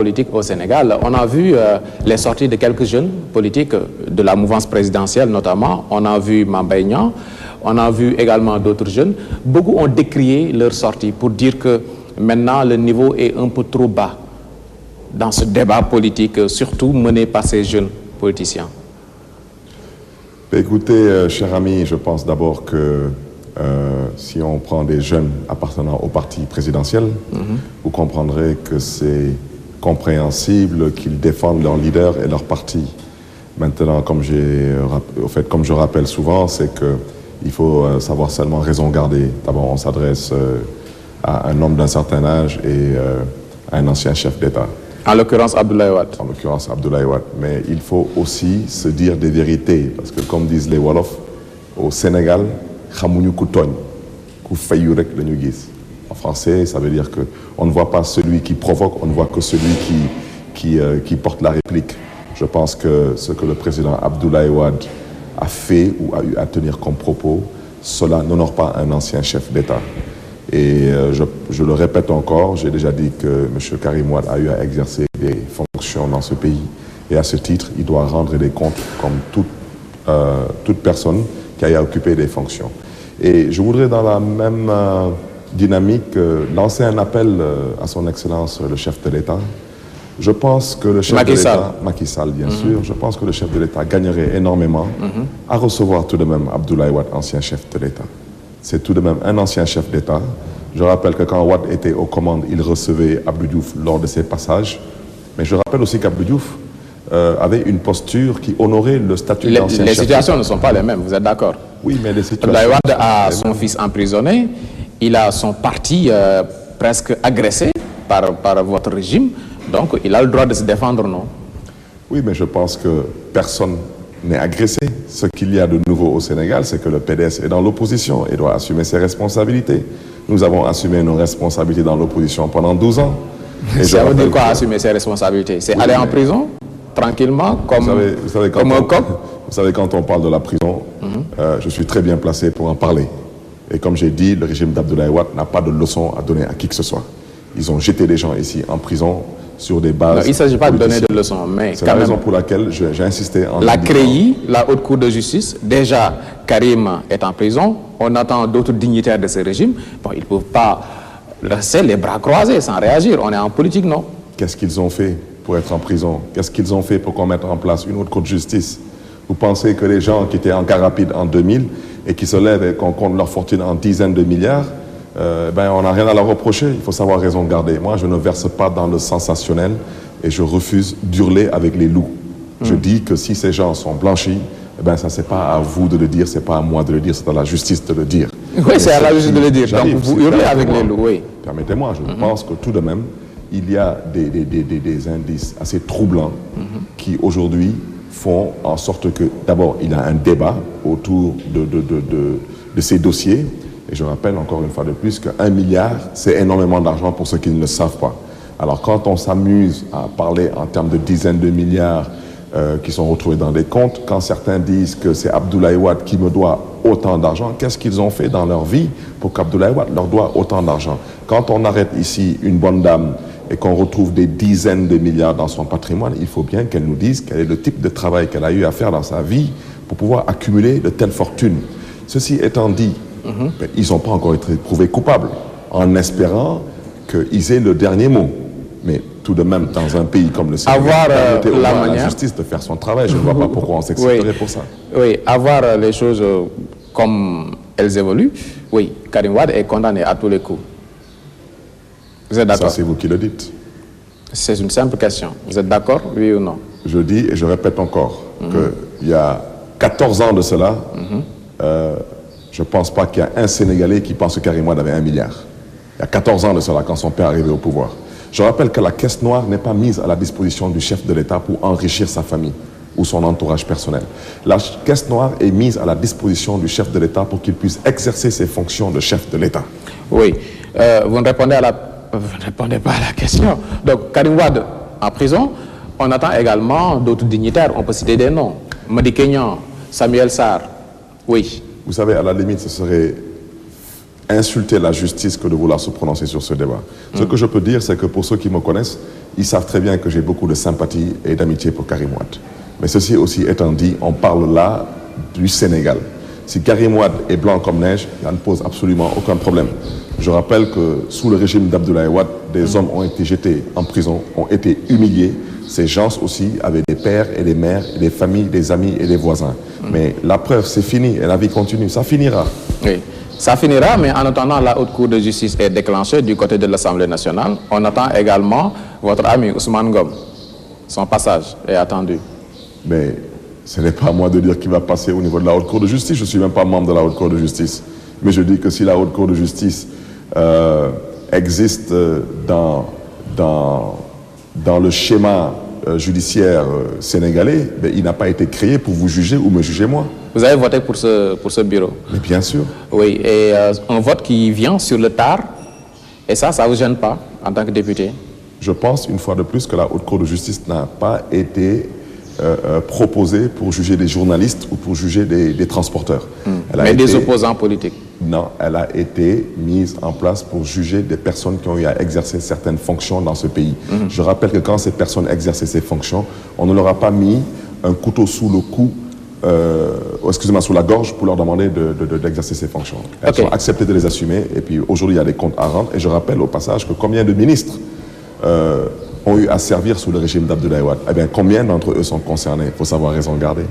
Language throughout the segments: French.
politique au Sénégal. On a vu les sorties de quelques jeunes politiques de la mouvance présidentielle notamment. On a vu Mame Mbaye Niang, on a vu également d'autres jeunes. Beaucoup ont décrié leur sortie pour dire que maintenant le niveau est un peu trop bas dans ce débat politique, surtout mené par ces jeunes politiciens. Écoutez, cher ami, je pense d'abord que si on prend des jeunes appartenant au parti présidentiel, vous comprendrez que c'est compréhensible qu'ils défendent leur leader et leur parti. Maintenant, comme je rappelle souvent, c'est qu'il faut savoir seulement raison garder. D'abord, on s'adresse à un homme d'un certain âge et à un ancien chef d'État. En l'occurrence, Abdoulaye Wade. En l'occurrence, Abdoulaye Wade. Mais il faut aussi se dire des vérités. Parce que comme disent les Wolofs, au Sénégal, xamuñu ku tooñ, ku fayu rek lañu gis. En français, ça veut dire qu'on ne voit pas celui qui provoque, on ne voit que celui qui porte la réplique. Je pense que ce que le président Abdoulaye Wade a fait ou a eu à tenir comme propos, cela n'honore pas un ancien chef d'État. Et je le répète encore, j'ai déjà dit que M. Karim Wade a eu à exercer des fonctions dans ce pays. Et à ce titre, il doit rendre des comptes comme toute personne qui a occupé des fonctions. Et je voudrais dans la même dynamique lancer un appel à son Excellence le chef de l'État. Je pense que le chef de l'État, Macky Sall bien sûr, je pense que le chef de l'État gagnerait énormément à recevoir tout de même Abdoulaye Wade, ancien chef de l'État. C'est tout de même un ancien chef d'État. Je rappelle que quand Wade était aux commandes, il recevait Abdou Diouf lors de ses passages. Mais je rappelle aussi qu'Abdou Diouf avait une posture qui honorait le statut d'ancien chef d'État. Les situations ne sont pas les mêmes, vous êtes d'accord? Oui, mais les situations... Abdoulaye Wade a son fils emprisonné, il a son parti presque agressé par votre régime, donc il a le droit de se défendre, non? Oui, mais je pense que personne n'est agressé. Ce qu'il y a de nouveau au Sénégal, c'est que le PDS est dans l'opposition et doit assumer ses responsabilités. Nous avons assumé nos responsabilités dans l'opposition pendant 12 ans. Et ça veut dire quoi, assumer ses responsabilités? C'est aller en prison, tranquillement, comme un coq? Vous savez, quand on parle de la prison, je suis très bien placé pour en parler. Et comme j'ai dit, le régime d'Abdoulaye Wade n'a pas de leçon à donner à qui que ce soit. Ils ont jeté des gens ici en prison sur des bases... Non, il ne s'agit pas de donner de leçons, mais c'est la raison pour laquelle j'ai insisté en... La CREI, la Haute Cour de justice, déjà Karim est en prison, on attend d'autres dignitaires de ce régime. Bon, ils ne peuvent pas laisser les bras croisés sans réagir, on est en politique, non? Qu'est-ce qu'ils ont fait pour être en prison? Qu'est-ce qu'ils ont fait pour qu'on mette en place une Haute Cour de justice? Vous pensez que les gens qui étaient en cas rapide en 2000 et qui se lèvent et qu'on compte leur fortune en dizaines de milliards, on n'a rien à leur reprocher, il faut savoir raison garder. Moi, je ne verse pas dans le sensationnel et je refuse d'hurler avec les loups. Je dis que si ces gens sont blanchis, ça c'est pas à vous de le dire, c'est pas à moi de le dire, c'est à la justice de le dire. Oui, c'est à la justice de le dire, donc vous hurlez avec les loups, oui. Permettez-moi, je pense que tout de même, il y a des indices assez troublants qui aujourd'hui font en sorte que, d'abord, il y a un débat autour de ces dossiers. Et je rappelle encore une fois de plus qu'1 milliard, c'est énormément d'argent pour ceux qui ne le savent pas. Alors quand on s'amuse à parler en termes de dizaines de milliards qui sont retrouvés dans des comptes, quand certains disent que c'est Abdoulaye Wade qui me doit autant d'argent, qu'est-ce qu'ils ont fait dans leur vie pour qu'Abdoulaye Wade leur doit autant d'argent? Quand on arrête ici une bonne dame et qu'on retrouve des dizaines de milliards dans son patrimoine, il faut bien qu'elle nous dise quel est le type de travail qu'elle a eu à faire dans sa vie pour pouvoir accumuler de telles fortunes. Ceci étant dit, ils n'ont pas encore été prouvés coupables, en espérant qu'ils aient le dernier mot. Mais tout de même, dans un pays comme le Sénégal, permettez à la justice de faire son travail. Je ne vois pas pourquoi on s'exciterait pour ça. Oui, avoir les choses comme elles évoluent, oui, Karim Wade est condamné à tous les coups. Vous êtes d'accord? Ça, c'est vous qui le dites. C'est une simple question. Vous êtes d'accord, oui ou non? Je dis et je répète encore qu'il y a 14 ans de cela, je ne pense pas qu'il y a un Sénégalais qui pense que Karim Wade avait 1 milliard. Il y a 14 ans de cela, quand son père est arrivé au pouvoir. Je rappelle que la caisse noire n'est pas mise à la disposition du chef de l'État pour enrichir sa famille ou son entourage personnel. La caisse noire est mise à la disposition du chef de l'État pour qu'il puisse exercer ses fonctions de chef de l'État. Oui. Vous ne répondez pas à la question. Donc, Karim Wade en prison, on attend également d'autres dignitaires. On peut citer des noms. Madické Niang, Samuel Sarr. Oui. Vous savez, à la limite, ce serait insulter la justice que de vouloir se prononcer sur ce débat. Ce que je peux dire, c'est que pour ceux qui me connaissent, ils savent très bien que j'ai beaucoup de sympathie et d'amitié pour Karim Wade. Mais ceci aussi étant dit, on parle là du Sénégal. Si Karim Wade est blanc comme neige, ça ne pose absolument aucun problème. Je rappelle que sous le régime d'Abdoulaye Wade, des hommes ont été jetés en prison, ont été humiliés. Ces gens aussi avaient des pères et des mères, et des familles, des amis et des voisins. Mais la preuve, c'est fini et la vie continue. Ça finira. Oui, ça finira, mais en attendant, la Haute Cour de justice est déclenchée du côté de l'Assemblée nationale. On attend également votre ami Ousmane Ngom. Son passage est attendu. Mais ce n'est pas à moi de dire qui va passer au niveau de la Haute Cour de justice. Je ne suis même pas membre de la Haute Cour de justice. Mais je dis que si la Haute Cour de justice existe dans le schéma judiciaire sénégalais, ben, il n'a pas été créé pour vous juger ou me juger moi. Vous avez voté pour ce bureau? Mais bien sûr. Oui, et un vote qui vient sur le tard, et ça ne vous gêne pas en tant que député? Je pense, une fois de plus, que la Haute Cour de justice n'a pas été proposée pour juger des journalistes ou pour juger des transporteurs. Mais des opposants politiques? Non, elle a été mise en place pour juger des personnes qui ont eu à exercer certaines fonctions dans ce pays. Je rappelle que quand ces personnes exerçaient ces fonctions, on ne leur a pas mis un couteau sous le cou, excusez-moi, sous la gorge pour leur demander d'exercer ces fonctions. Elles ont accepté de les assumer et puis aujourd'hui il y a des comptes à rendre. Et je rappelle au passage que combien de ministres ont eu à servir sous le régime d'Abdoulaye Wade? Eh bien, combien d'entre eux sont concernés? Il faut savoir raison garder.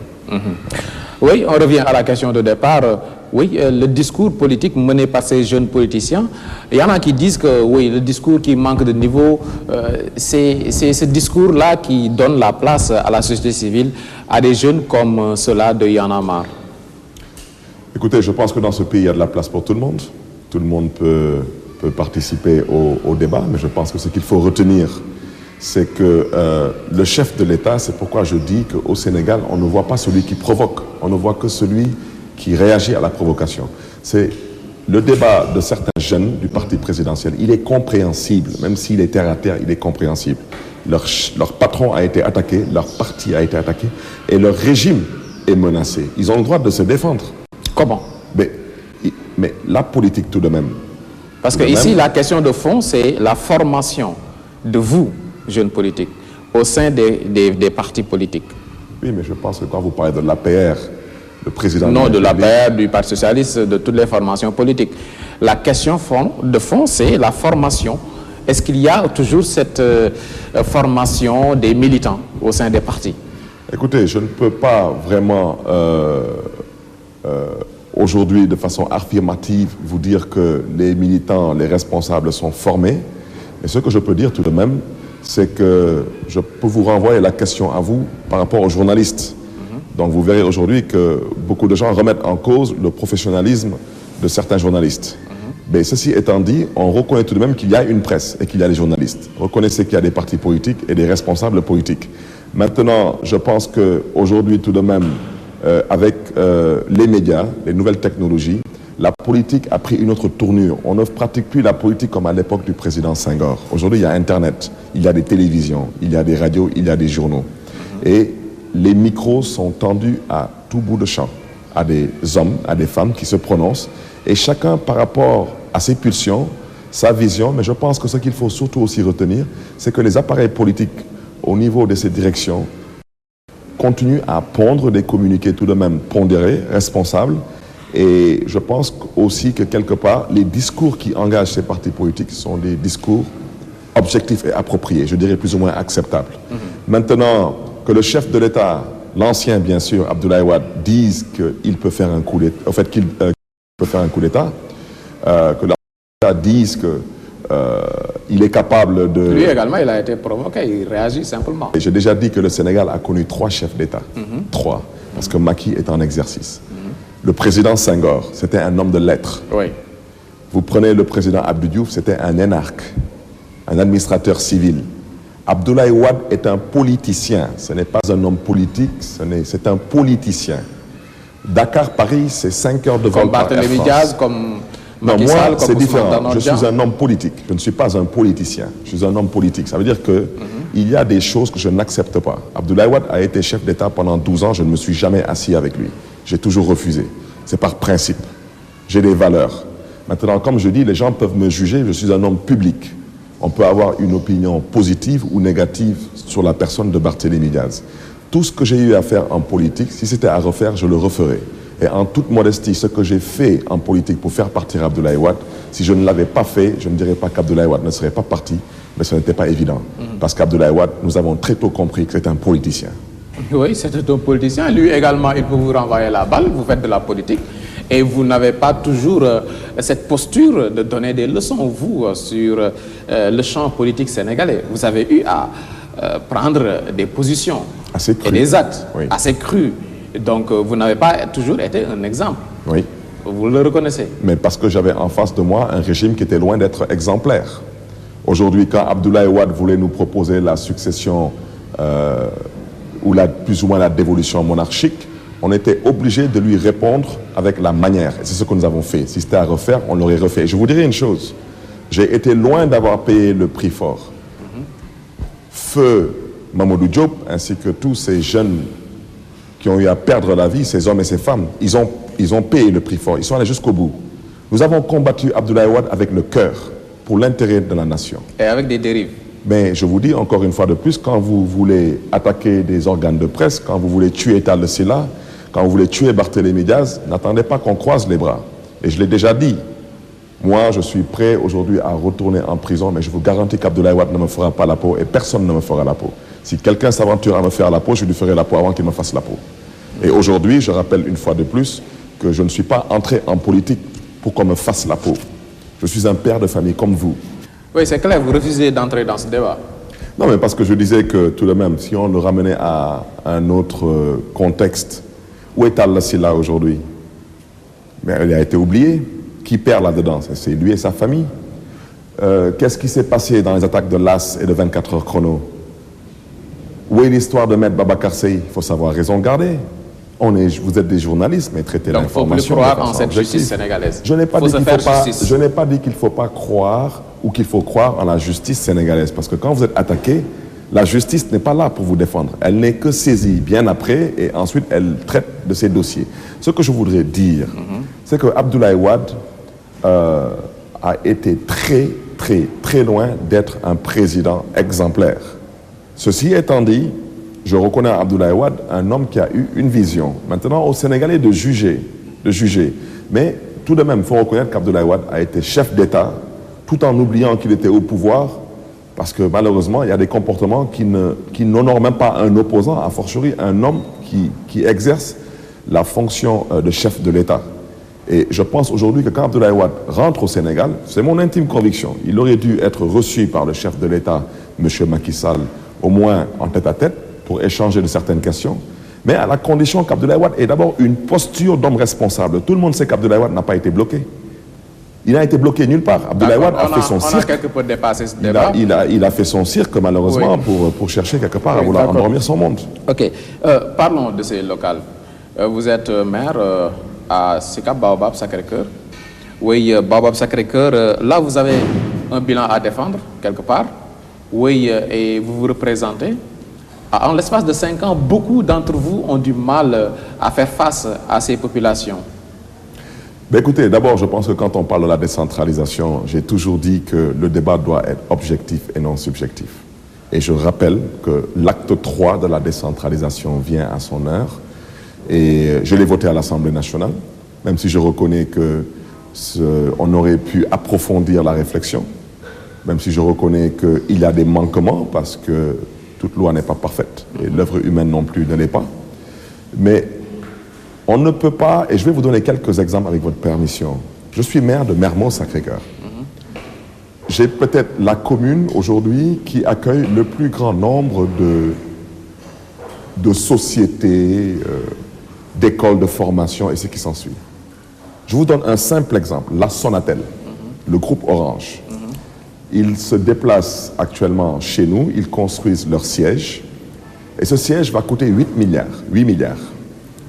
Oui, on revient à la question de départ. Oui, le discours politique mené par ces jeunes politiciens, il y en a qui disent que oui, le discours qui manque de niveau, c'est ce discours-là qui donne la place à la société civile, à des jeunes comme ceux-là de Y'en a marre. Écoutez, je pense que dans ce pays, il y a de la place pour tout le monde. Tout le monde peut participer au débat, mais je pense que ce qu'il faut retenir, c'est que le chef de l'État, c'est pourquoi je dis qu'au Sénégal, on ne voit pas celui qui provoque, on ne voit que celui qui réagit à la provocation. C'est le débat de certains jeunes du parti présidentiel, il est compréhensible, même s'il est terre à terre, il est compréhensible. Leur patron a été attaqué, leur parti a été attaqué, et leur régime est menacé. Ils ont le droit de se défendre. Comment? Mais la politique tout de même. Parce que ici, la question de fond, c'est la formation de vous, jeunes politiques, au sein des partis politiques. Oui, mais je pense que quand vous parlez de l'APR, le président... Non, de l'APR, du Parti socialiste, de toutes les formations politiques. La question de fond, c'est la formation. Est-ce qu'il y a toujours cette formation des militants au sein des partis? Écoutez, je ne peux pas vraiment... aujourd'hui, de façon affirmative, vous dire que les militants, les responsables sont formés. Mais ce que je peux dire tout de même, c'est que je peux vous renvoyer la question à vous par rapport aux journalistes. Donc vous verrez aujourd'hui que beaucoup de gens remettent en cause le professionnalisme de certains journalistes. Mais ceci étant dit, on reconnaît tout de même qu'il y a une presse et qu'il y a des journalistes. Reconnaissez qu'il y a des partis politiques et des responsables politiques. Maintenant, je pense qu'aujourd'hui tout de même, avec les médias, les nouvelles technologies, la politique a pris une autre tournure. On ne pratique plus la politique comme à l'époque du président Senghor. Aujourd'hui, il y a Internet, il y a des télévisions, il y a des radios, il y a des journaux. Et les micros sont tendus à tout bout de champ, à des hommes, à des femmes qui se prononcent. Et chacun, par rapport à ses pulsions, sa vision, mais je pense que ce qu'il faut surtout aussi retenir, c'est que les appareils politiques, au niveau de ces directions, continuent à pondre des communiqués tout de même pondérés, responsables. Et je pense aussi que quelque part, les discours qui engagent ces partis politiques sont des discours objectifs et appropriés, je dirais plus ou moins acceptables. Maintenant, que le chef de l'État, l'ancien bien sûr, Abdoulaye Wade, dise qu'il peut faire un coup d'État, en fait qu'il peut faire un coup d'État, que l'État dise qu'il est capable de... Lui également, il a été provoqué, il réagit simplement. J'ai déjà dit que le Sénégal a connu 3 chefs d'État, 3, parce que Macky est en exercice. Le président Senghor, c'était un homme de lettres. Oui. Vous prenez le président Abdou Diouf, c'était un énarque, un administrateur civil. Abdoulaye Wade est un politicien, ce n'est pas un homme politique, c'est un politicien. Dakar-Paris, c'est 5 heures de vol comme par Air Barthélémy France. Diaz, comme Non, Macky moi, Sall, comme c'est différent. Ousmane Je suis Tanor Dieng. un homme politique, je ne suis pas un politicien, je suis un homme politique. Ça veut dire que il y a des choses que je n'accepte pas. Abdoulaye Wade a été chef d'État pendant 12 ans, je ne me suis jamais assis avec lui. J'ai toujours refusé. C'est par principe. J'ai des valeurs. Maintenant, comme je dis, les gens peuvent me juger, je suis un homme public. On peut avoir une opinion positive ou négative sur la personne de Barthélémy Diaz. Tout ce que j'ai eu à faire en politique, si c'était à refaire, je le referais. Et en toute modestie, ce que j'ai fait en politique pour faire partir Abdoulaye Wade, si je ne l'avais pas fait, je ne dirais pas qu'Abdoulaye Wade ne serait pas parti, mais ce n'était pas évident. Parce qu'Abdoulaye Wade, nous avons très tôt compris que c'était un politicien. Oui, c'était un politicien. Lui également, il peut vous renvoyer la balle, vous faites de la politique. Et vous n'avez pas toujours cette posture de donner des leçons, vous, sur le champ politique sénégalais. Vous avez eu à prendre des positions et des actes assez crus. Donc, vous n'avez pas toujours été un exemple. Oui. Vous le reconnaissez. Mais parce que j'avais en face de moi un régime qui était loin d'être exemplaire. Aujourd'hui, quand Abdoulaye Wade voulait nous proposer la succession ou plus ou moins la dévolution monarchique, on était obligé de lui répondre avec la manière. Et c'est ce que nous avons fait. Si c'était à refaire, on l'aurait refait. Et je vous dirais une chose. J'ai été loin d'avoir payé le prix fort. Feu Mamadou Diop, ainsi que tous ces jeunes qui ont eu à perdre la vie, ces hommes et ces femmes, ils ont payé le prix fort. Ils sont allés jusqu'au bout. Nous avons combattu Abdoulaye Wade avec le cœur, pour l'intérêt de la nation. Et avec des dérives. Mais je vous dis encore une fois de plus, quand vous voulez attaquer des organes de presse, quand vous voulez tuer Tall Sylla, quand vous voulez tuer Barthélémy Diaz, n'attendez pas qu'on croise les bras. Et je l'ai déjà dit. Moi, je suis prêt aujourd'hui à retourner en prison, mais je vous garantis qu'Abdoulaye Wade ne me fera pas la peau et personne ne me fera la peau. Si quelqu'un s'aventure à me faire la peau, je lui ferai la peau avant qu'il me fasse la peau. Et aujourd'hui, je rappelle une fois de plus que je ne suis pas entré en politique pour qu'on me fasse la peau. Je suis un père de famille comme vous. Oui, c'est clair, vous refusez d'entrer dans ce débat. Non, mais parce que je disais que tout de même, si on le ramenait à un autre contexte, où est Tall Sylla aujourd'hui? Mais il a été oublié. Qui perd là-dedans? C'est lui et sa famille. Qu'est-ce qui s'est passé dans les attaques de l'AS et de 24 heures chrono? Où est l'histoire de Maître Babacar Seye? Il faut savoir raison garder. Vous êtes des journalistes, mais traitez l'information. Donc il faut plus croire en cette justice sénégalaise. Je n'ai pas dit qu'il ne faut pas croire ou qu'il faut croire en la justice sénégalaise. Parce que quand vous êtes attaqué, la justice n'est pas là pour vous défendre. Elle n'est que saisie bien après et ensuite elle traite de ces dossiers. Ce que je voudrais dire, c'est que Abdoulaye Wade a été très, très, très loin d'être un président exemplaire. Ceci étant dit, je reconnais à Abdoulaye Wade un homme qui a eu une vision. Maintenant, aux Sénégalais de juger. Mais tout de même, il faut reconnaître qu'Abdoulaye Wade a été chef d'État tout en oubliant qu'il était au pouvoir parce que malheureusement, il y a des comportements qui n'honorent même pas un opposant, a fortiori un homme qui exerce la fonction de chef de l'État. Et je pense aujourd'hui que quand Abdoulaye Wade rentre au Sénégal, c'est mon intime conviction, il aurait dû être reçu par le chef de l'État, M. Macky Sall, au moins en tête-à-tête, pour échanger de certaines questions, mais à la condition qu'Abdoulaye Wade ait d'abord une posture d'homme responsable. Tout le monde sait qu'Abdoulaye Wade n'a pas été bloqué. Il n'a été bloqué nulle part. Abdoulaye Wade a fait son cirque. On a quelque peu dépassé ce débat. Il a fait son cirque, malheureusement, pour chercher quelque part à vouloir endormir son monde. Ok. Parlons de ces locales. Vous êtes maire à Sicap Baobab Sacré-Cœur. Oui, Baobab Sacré-Cœur, là vous avez un bilan à défendre, quelque part. Oui, et vous vous représentez. En l'espace de 5 ans, beaucoup d'entre vous ont du mal à faire face à ces populations. Ben écoutez, d'abord, je pense que quand on parle de la décentralisation, j'ai toujours dit que le débat doit être objectif et non subjectif. Et je rappelle que l'acte 3 de la décentralisation vient à son heure. Et je l'ai voté à l'Assemblée nationale, même si je reconnais qu'on aurait pu approfondir la réflexion, même si je reconnais qu'il y a des manquements, parce que toute loi n'est pas parfaite, et l'œuvre humaine non plus ne l'est pas. Mais on ne peut pas, et je vais vous donner quelques exemples avec votre permission. Je suis maire de Mermoz-Sacré-Cœur. J'ai peut-être la commune aujourd'hui qui accueille le plus grand nombre de sociétés, d'écoles de formation et ce qui s'ensuit. Je vous donne un simple exemple, la Sonatel, le groupe Orange. Ils se déplacent actuellement chez nous, ils construisent leur siège, et ce siège va coûter 8 milliards.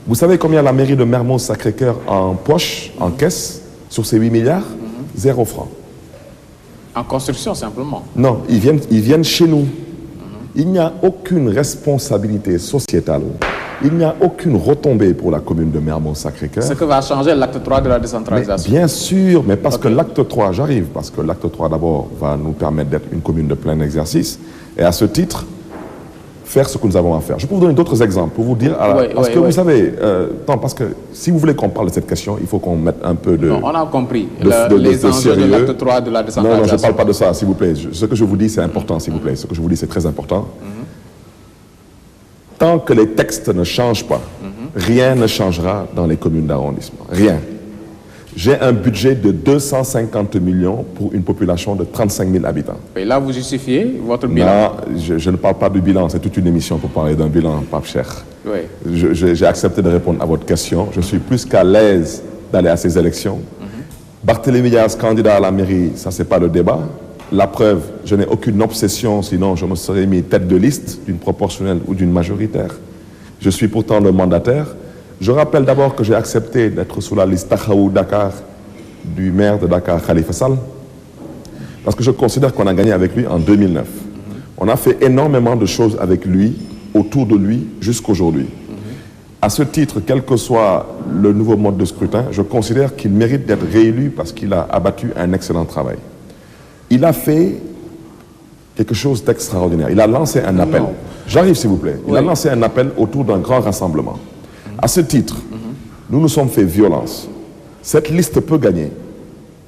Vous savez combien la mairie de Mermoz-Sacré-Cœur en poche, en caisse, sur ces 8 milliards? 0 francs. En construction, simplement? Non, ils viennent chez nous. Il n'y a aucune responsabilité sociétale Il n'y a aucune retombée pour la commune de Mermoz-Sacré-Cœur. Ce que va changer l'acte 3 de la décentralisation. Mais bien sûr, mais parce que l'acte 3, j'arrive, parce que l'acte 3 d'abord va nous permettre d'être une commune de plein exercice. Et à ce titre, faire ce que nous avons à faire. Je peux vous donner d'autres exemples pour vous dire, parce que vous savez, parce que si vous voulez qu'on parle de cette question, il faut qu'on mette un peu de... Non, on a compris les enjeux de l'acte 3 de la décentralisation. Non, je ne parle pas de ça, s'il vous plaît. Ce que je vous dis, c'est important, s'il vous plaît. Ce que je vous dis, c'est très important. Tant que les textes ne changent pas, rien ne changera dans les communes d'arrondissement. Rien. J'ai un budget de 250 millions pour une population de 35 000 habitants. Et là, vous justifiez votre bilan? Non, je ne parle pas du bilan. C'est toute une émission pour parler d'un bilan, Pape Cheikh. Oui. J'ai accepté de répondre à votre question. Je suis plus qu'à l'aise d'aller à ces élections. Barthélémy Diaz, candidat à la mairie, ça, c'est pas le débat. La preuve, je n'ai aucune obsession, sinon je me serais mis tête de liste d'une proportionnelle ou d'une majoritaire. Je suis pourtant le mandataire. Je rappelle d'abord que j'ai accepté d'être sous la liste Taxawu Dakar du maire de Dakar, Khalifa Sall, parce que je considère qu'on a gagné avec lui en 2009. On a fait énormément de choses avec lui, autour de lui, jusqu'aujourd'hui. À ce titre, quel que soit le nouveau mode de scrutin, je considère qu'il mérite d'être réélu parce qu'il a abattu un excellent travail. Il a fait quelque chose d'extraordinaire. Il a lancé un appel. J'arrive, s'il vous plaît. Il a lancé un appel autour d'un grand rassemblement. À ce titre, nous nous sommes fait violence. Cette liste peut gagner.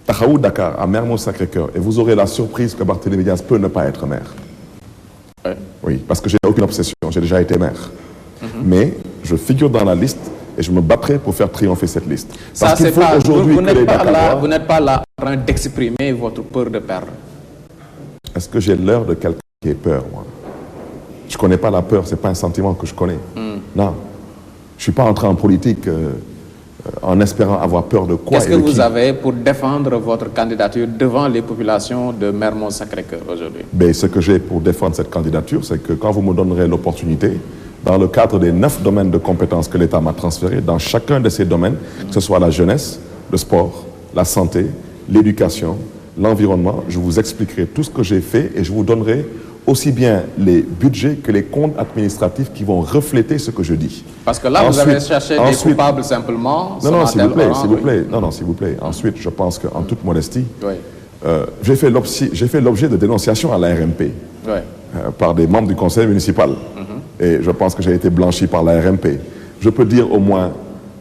Taxawu Dakar à Mermoz-Sacré-Cœur. Et vous aurez la surprise que Barthélémy Diaz peut ne pas être maire. Oui, parce que je n'ai aucune obsession. J'ai déjà été maire. Mais je figure dans la liste et je me battrai pour faire triompher cette liste. Parce qu'il faut aujourd'hui que les Dakarois... Vous n'êtes pas là en train d'exprimer votre peur de perdre. Est-ce que j'ai l'heure de quelqu'un qui ait peur, moi? Je ne connais pas la peur, ce n'est pas un sentiment que je connais. Non. Je ne suis pas entré en politique en espérant avoir peur de quoi. Qu'est-ce que vous avez pour défendre votre candidature devant les populations de Mermoz-Sacré-Cœur aujourd'hui? Ben, ce que j'ai pour défendre cette candidature, c'est que quand vous me donnerez l'opportunité, dans le cadre des 9 domaines de compétences que l'État m'a transférés, dans chacun de ces domaines, que ce soit la jeunesse, le sport, la santé, l'éducation, l'environnement, je vous expliquerai tout ce que j'ai fait et je vous donnerai aussi bien les budgets que les comptes administratifs qui vont refléter ce que je dis. Parce que là, vous avez cherché des coupables simplement. Non, s'il vous plaît, s'il vous plaît. Non, s'il vous plaît. Ensuite, je pense qu'en toute modestie, j'ai fait l'objet de dénonciations à l'ARMP par des membres du conseil municipal. Et je pense que j'ai été blanchi par l'ARMP. Je peux dire au moins,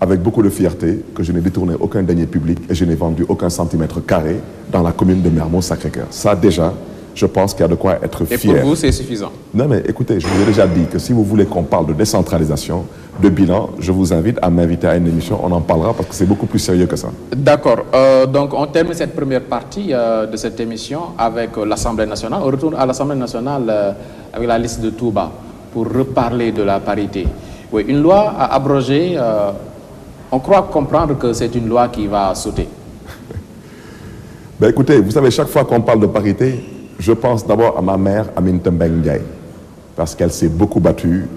avec beaucoup de fierté, que je n'ai détourné aucun denier public et je n'ai vendu aucun centimètre carré dans la commune de Mermoz-Sacré-Cœur. Ça, déjà, je pense qu'il y a de quoi être fier. Et pour vous, c'est suffisant? Non, mais écoutez, je vous ai déjà dit que si vous voulez qu'on parle de décentralisation, de bilan, je vous invite à m'inviter à une émission. On en parlera parce que c'est beaucoup plus sérieux que ça. D'accord. Donc, on termine cette première partie de cette émission avec l'Assemblée nationale. On retourne à l'Assemblée nationale avec la liste de Touba pour reparler de la parité. Oui, une loi à abroger. On croit comprendre que c'est une loi qui va sauter. Ben écoutez, vous savez, chaque fois qu'on parle de parité, je pense d'abord à ma mère, Aminata Mbengue Ndiaye, parce qu'elle s'est beaucoup battue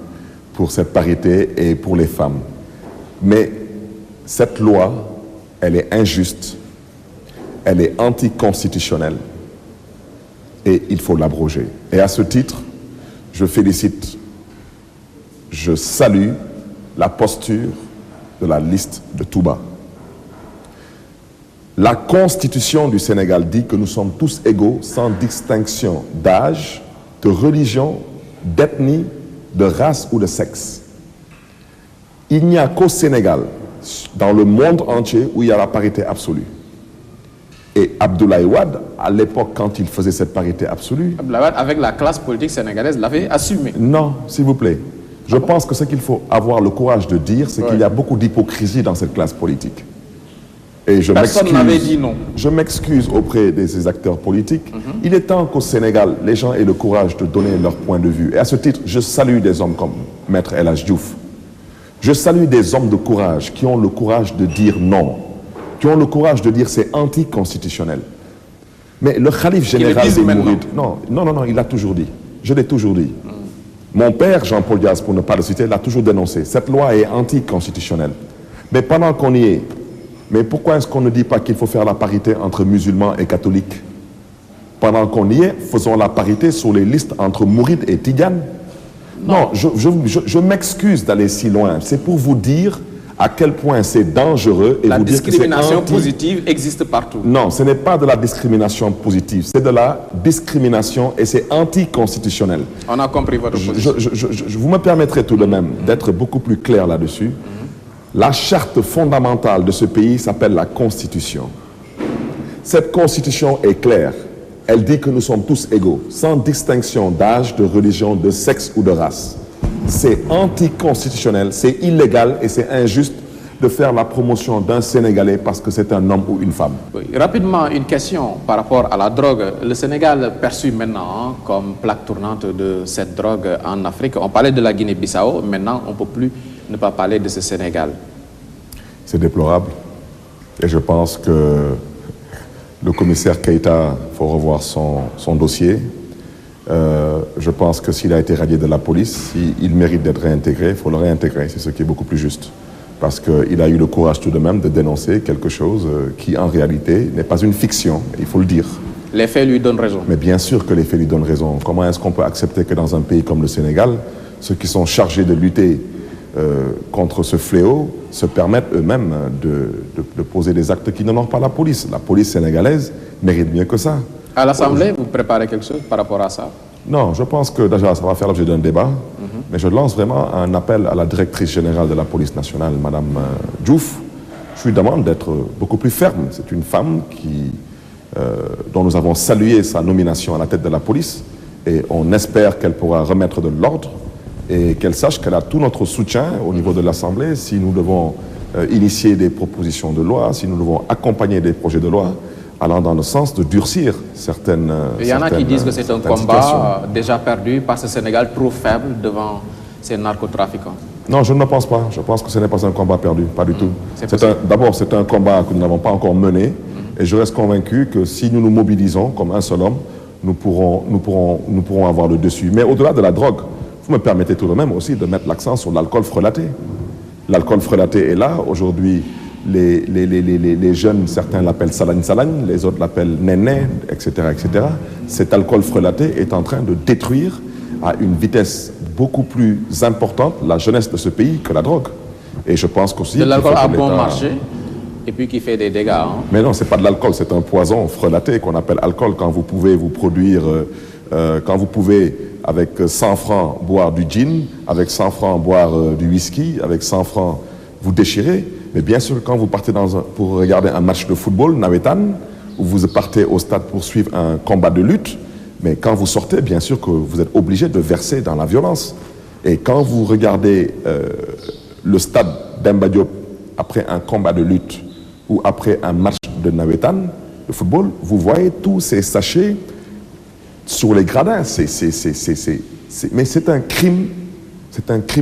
pour cette parité et pour les femmes. Mais cette loi, elle est injuste, elle est anticonstitutionnelle et il faut l'abroger. Et à ce titre, je félicite, je salue la posture de la liste de Touba. La Constitution du Sénégal dit que nous sommes tous égaux sans distinction d'âge, de religion, d'ethnie, de race ou de sexe. Il n'y a qu'au Sénégal, dans le monde entier, où il y a la parité absolue. Et Abdoulaye Wade, à l'époque, quand il faisait cette parité absolue... Abdoulaye Wade, avec la classe politique sénégalaise, l'avait assumé. Non, s'il vous plaît. Je pense que ce qu'il faut avoir le courage de dire, c'est qu'il y a beaucoup d'hypocrisie dans cette classe politique. Et personne n'avait dit non. Je m'excuse auprès de ces acteurs politiques. Il est temps qu'au Sénégal, les gens aient le courage de donner leur point de vue. Et à ce titre, je salue des hommes comme Maître El Hadj Diouf. Je salue des hommes de courage qui ont le courage de dire non, qui ont le courage de dire c'est anticonstitutionnel. Mais le khalife général des Mourides, non, il l'a toujours dit. Je l'ai toujours dit. Mon père, Jean-Paul Diaz, pour ne pas le citer, l'a toujours dénoncé. Cette loi est anticonstitutionnelle. Mais pendant qu'on y est, mais pourquoi est-ce qu'on ne dit pas qu'il faut faire la parité entre musulmans et catholiques? Pendant qu'on y est, faisons la parité sur les listes entre Mourides et Tidjane. Non, je m'excuse d'aller si loin. C'est pour vous dire à quel point c'est dangereux et la vous dire que c'est discrimination positive existe partout. Non, ce n'est pas de la discrimination positive, c'est de la discrimination et c'est anticonstitutionnel. On a compris votre position. Vous me permettrez tout de même d'être beaucoup plus clair là-dessus. La charte fondamentale de ce pays s'appelle la Constitution. Cette Constitution est claire. Elle dit que nous sommes tous égaux, sans distinction d'âge, de religion, de sexe ou de race. C'est anticonstitutionnel, c'est illégal et c'est injuste de faire la promotion d'un Sénégalais parce que c'est un homme ou une femme. Oui. Rapidement, une question par rapport à la drogue. Le Sénégal perçu maintenant comme plaque tournante de cette drogue en Afrique. On parlait de la Guinée-Bissau, maintenant on ne peut plus ne pas parler de ce Sénégal. C'est déplorable et je pense que le commissaire Keïta, il faut revoir son dossier. Je pense que s'il a été radié de la police, il mérite d'être réintégré, il faut le réintégrer, c'est ce qui est beaucoup plus juste. Parce qu'il a eu le courage tout de même de dénoncer quelque chose qui en réalité n'est pas une fiction, il faut le dire. Les faits lui donnent raison. Mais bien sûr que les faits lui donnent raison. Comment est-ce qu'on peut accepter que dans un pays comme le Sénégal, ceux qui sont chargés de lutter contre ce fléau se permettent eux-mêmes de poser des actes qui n'honorent pas la police. La police sénégalaise mérite mieux que ça. À l'Assemblée, vous préparez quelque chose par rapport à ça? Non, je pense que déjà ça va faire l'objet d'un débat, mais je lance vraiment un appel à la directrice générale de la police nationale, Madame Diouf. Je lui demande d'être beaucoup plus ferme. C'est une femme dont nous avons salué sa nomination à la tête de la police et on espère qu'elle pourra remettre de l'ordre et qu'elle sache qu'elle a tout notre soutien au niveau de l'Assemblée si nous devons initier des propositions de loi, si nous devons accompagner des projets de loi allant dans le sens de durcir certaines Il y en a qui disent que c'est un combat déjà perdu par ce Sénégal trop faible devant ces narcotrafiquants. Non, je ne le pense pas. Je pense que ce n'est pas un combat perdu, pas du tout. D'abord, c'est un combat que nous n'avons pas encore mené et je reste convaincu que si nous nous mobilisons comme un seul homme, nous pourrons avoir le dessus. Mais au-delà de la drogue, vous me permettez tout de même aussi de mettre l'accent sur l'alcool frelaté. L'alcool frelaté est là. Aujourd'hui, les jeunes, certains l'appellent salagne, les autres l'appellent néné, etc., etc. Cet alcool frelaté est en train de détruire à une vitesse beaucoup plus importante la jeunesse de ce pays que la drogue. Et je pense qu'aussi... De l'alcool à bon marché et puis qui fait des dégâts. Hein. Mais non, ce n'est pas de l'alcool, c'est un poison frelaté qu'on appelle alcool quand vous pouvez vous produire... quand vous pouvez, avec 100 francs, boire du gin, avec 100 francs, boire du whisky, avec 100 francs, vous déchirer. Mais bien sûr, quand vous partez pour regarder un match de football, nawetan, ou vous partez au stade pour suivre un combat de lutte, mais quand vous sortez, bien sûr que vous êtes obligé de verser dans la violence. Et quand vous regardez le stade Demba Diop après un combat de lutte ou après un match de nawetan, de football, vous voyez tous ces sachets sur les gradins. Mais c'est un crime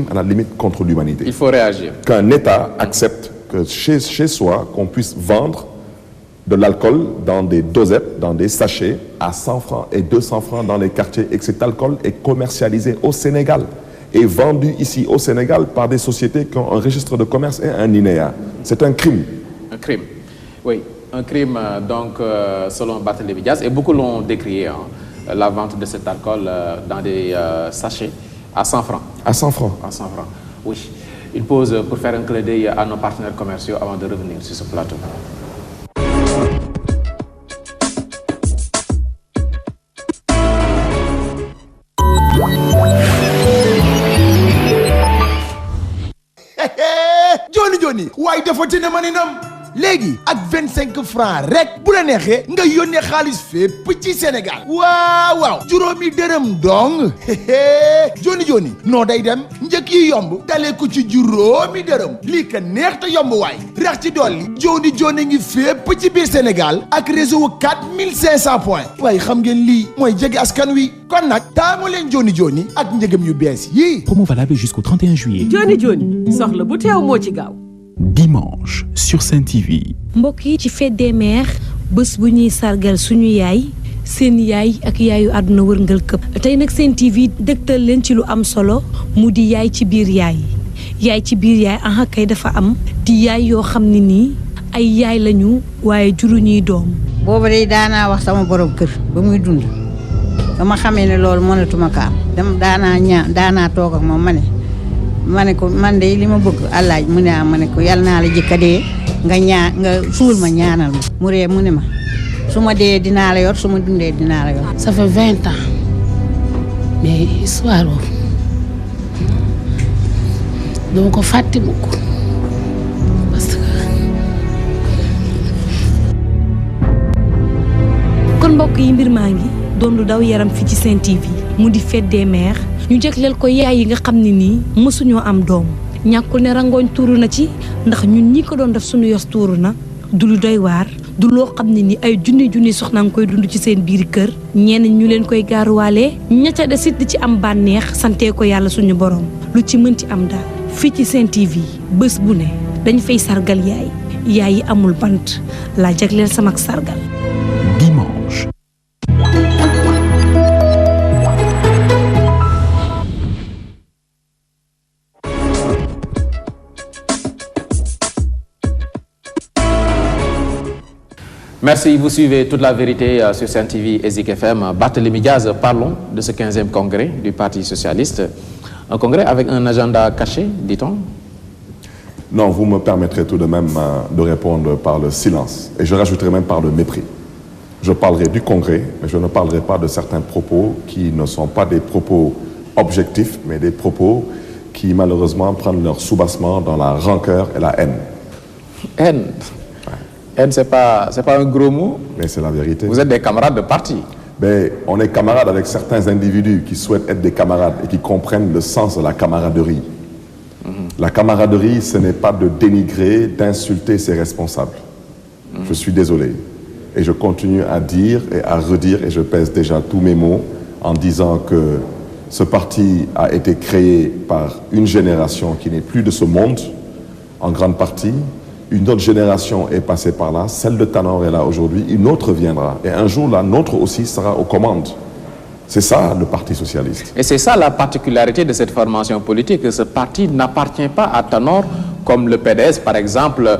à la limite contre l'humanité. Il faut réagir. Qu'un État accepte que chez soi, qu'on puisse vendre de l'alcool dans des dosettes, dans des sachets, à 100 francs et 200 francs dans les quartiers, et que cet alcool est commercialisé au Sénégal et vendu ici au Sénégal par des sociétés qui ont un registre de commerce et un INEA. C'est un crime. Un crime, oui. Un crime, donc, selon Barthélémy Dias, et beaucoup l'ont décrié, hein, la vente de cet alcool dans des sachets à 100 francs. À 100 francs. À 100 francs, oui. Une pause pour faire un clin d'œil à nos partenaires commerciaux avant de revenir sur ce plateau. Johnny, waaye dafa tënne maninam léegi ak 25 francs rek bu la neexee nga yónnee xaalis fépp ci Sénégal waaw juróomi dërëm dong Johnny noo day dem njëkk yi yomb dalee ko ci juróomi dërëm lii ka neex te yomb waay rax ci dolli Johnny ngi fépp ci biir Sénégal ak réseau 4500 points waaye xam ngeen lii mooy jege askan wi kon nag taamu leen Johnny ak njëgam yu bees yi. Promo valable jusqu'au 31 juillet. Johnny soxla bu teew moo ci gaaw. Dimanche sur Sen TV. mbokk yi ci fête des mères bés bu ñuy sargal suñu yaay seen yaay ak yaayu àdduna wërngal këpp tey nag Sen TV dëgtal leen ci lu am solo mu di yaay ci biir yaay ci biir yaay aha kay dafa am di yaay yoo xam ne nii ay yaay lañu waaye juru ñuy doom. booba day daanaa wax sama borom kër ba muy dund ba ma xamee ne loolu mënatuma ko am dem daanaa toog ak moom ma ne ko man de li ma bëgg àllaaj mu ne ma ne ko yal naa la jëkka dee nga suul ma ñaanal ma mu ree mu ne ma su ma dee dinaa la yor su ma dundee dinaa la yor. Ça fait 20 ans mais histoire boobu dama ko fàtte mukk parce que. kon mbokk yi mbir maa ngi doon lu daw yaram fi ci Sen TV mu di fête des mères ñu jagleel ko yaay yi nga xam ne nii mësuñoo am doom ñàkkul ne rangooñ tuuru na ci ndax ñun ñi ko doon def suñu yos tuuru na du lu doy waar du loo xam ne ni ay junni soxna nga koy dund ci seen biir kër ñenn ñu leen koy gaaruwaale ña ca desit di ci am bànneex santee ko yàlla suñu borom lu ci mënti am daal fii ci Sen TV bés bu ne dañ fay sargal yaay yi amul bant laa jagleel sama sargal. Dimanche. Merci, vous suivez toute la vérité sur Sen TV et Zik FM. Barthélémy Diaz, parlons de ce 15e congrès du Parti socialiste. Un congrès avec un agenda caché, dit-on? Non, vous me permettrez tout de même de répondre par le silence. Et je rajouterai même par le mépris. Je parlerai du congrès, mais je ne parlerai pas de certains propos qui ne sont pas des propos objectifs, mais des propos qui malheureusement prennent leur soubassement dans la rancœur et la haine. Haine? Haine, c'est pas un gros mot? Mais c'est la vérité. Vous êtes des camarades de parti? Mais on est camarades avec certains individus qui souhaitent être des camarades et qui comprennent le sens de la camaraderie. La camaraderie, ce n'est pas de dénigrer, d'insulter ses responsables. Je suis désolé. Et je continue à dire et à redire, et je pèse déjà tous mes mots, en disant que ce parti a été créé par une génération qui n'est plus de ce monde, en grande partie. Une autre génération est passée par là, celle de Tanor est là aujourd'hui, une autre viendra. Et un jour, la nôtre aussi sera aux commandes. C'est ça le Parti socialiste. Et c'est ça la particularité de cette formation politique, que ce parti n'appartient pas à Tanor, comme le PDS, par exemple,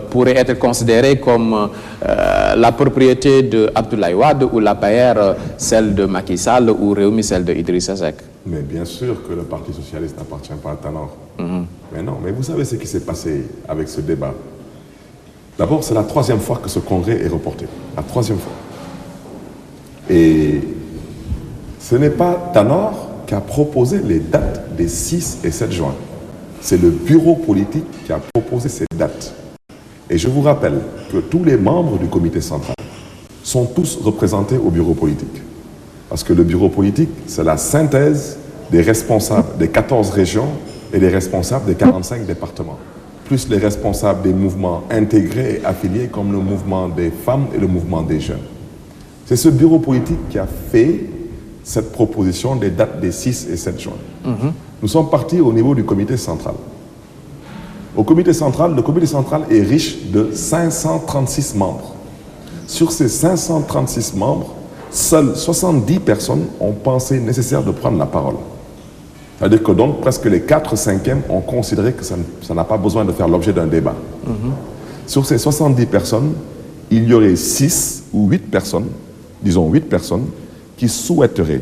pourrait être considéré comme la propriété de Abdoulaye Wade, ou la l'APR, celle de Macky Sall, ou Rewmi, celle de Idrissa Seck. Mais bien sûr que le Parti socialiste n'appartient pas à Tanor. Mais non, mais vous savez ce qui s'est passé avec ce débat. D'abord, c'est la 3e fois que ce congrès est reporté. La 3e fois. Et ce n'est pas Tanor qui a proposé les dates des 6 et 7 juin. C'est le bureau politique qui a proposé ces dates. Et je vous rappelle que tous les membres du comité central sont tous représentés au bureau politique. Parce que le bureau politique, c'est la synthèse des responsables des 14 régions et des responsables des 45 départements, plus les responsables des mouvements intégrés et affiliés comme le mouvement des femmes et le mouvement des jeunes. C'est ce bureau politique qui a fait cette proposition des dates des 6 et 7 juin. Nous sommes partis au niveau du comité central. Au comité central, le comité central est riche de 536 membres. Sur ces 536 membres, seules 70 personnes ont pensé nécessaire de prendre la parole. C'est-à-dire que donc presque les 4/5e ont considéré que ça n'a pas besoin de faire l'objet d'un débat. Sur ces 70 personnes, il y aurait 6 ou 8 personnes, disons 8 personnes, qui souhaiteraient,